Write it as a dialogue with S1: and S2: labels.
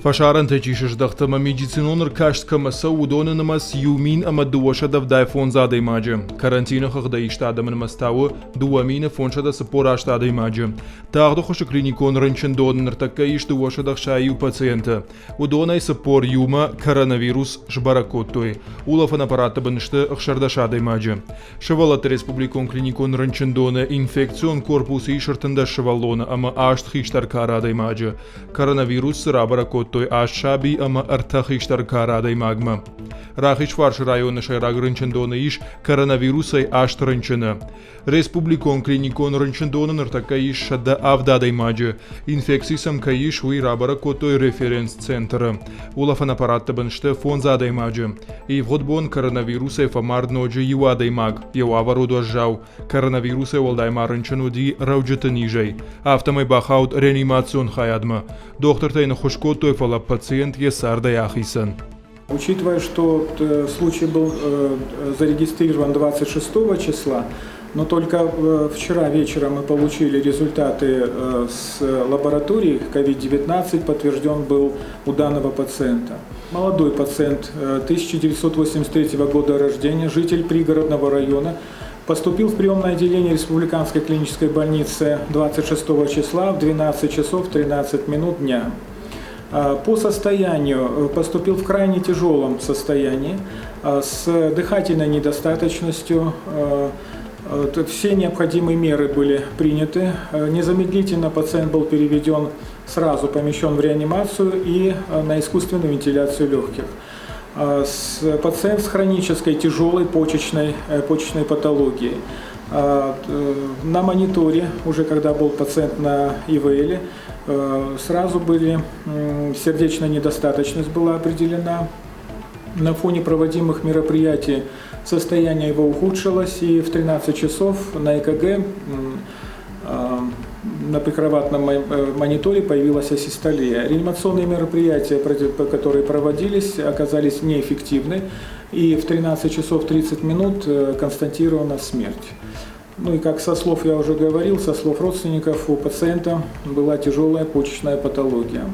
S1: Фашаран течишеш дахтама медицинонер кашткамаса удоненамас юмин ама дуашада вдай фонзада имаджи. Карантина хагда иштадаман мастау дуамина фоншада сапора штада имаджи. Тагду хоша клиникон рынчен доннер така иш дуашада шаю пациента. Удонай сапор юма коронавирус жбаракоттой. Улафан аппарата быншты ахшарда шада имаджи. Шавалат республикон клиникон рынчен доне инфекцион корпус ишартында шавалона ама ашт хиштар карада имаджи. Коронавирус рабаракот той ашаби ама артахиштар карадай магма. Рахич фарш района шайраг рынчендона иш коронавирусай ашт рынчена. Республикон клиникон рынчендона нартака иш шада авдадай маджи. Инфекцисам каиш уи рабаракот той референс-центра. Улафан аппарата быншты фонзадай маджи. И входбон коронавирусай фамард ноджи юадай маг. Юавару дожжау. Коронавирусай волдаймар рынчену ди рауджета нижай. Автомай бахаут реанимацион хаядма. Доктор тайна хошкот той пациент Есарда Яхисан.
S2: Учитывая, что случай был зарегистрирован 26 числа, но только вчера вечером мы получили результаты с лаборатории, COVID-19 подтвержден был у данного пациента. Молодой пациент 1983 года рождения, житель пригородного района, поступил в приемное отделение Республиканской клинической больницы 26 числа в 12 часов 13 минут дня. По состоянию поступил в крайне тяжелом состоянии, с дыхательной недостаточностью. Все необходимые меры были приняты. Незамедлительно пациент был переведен, сразу помещен в реанимацию и на искусственную вентиляцию легких. Пациент с хронической тяжелой почечной патологией. На мониторе, уже когда был пациент на ИВЛ, сразу сердечная недостаточность была определена. На фоне проводимых мероприятий состояние его ухудшилось, и в 13 часов на ЭКГ на прикроватном мониторе появилась асистолия. Реанимационные мероприятия, которые проводились, оказались неэффективны, и в 13 часов 30 минут констатирована смерть. Ну и как со слов я уже говорил, со слов родственников, у пациента была тяжелая почечная патология.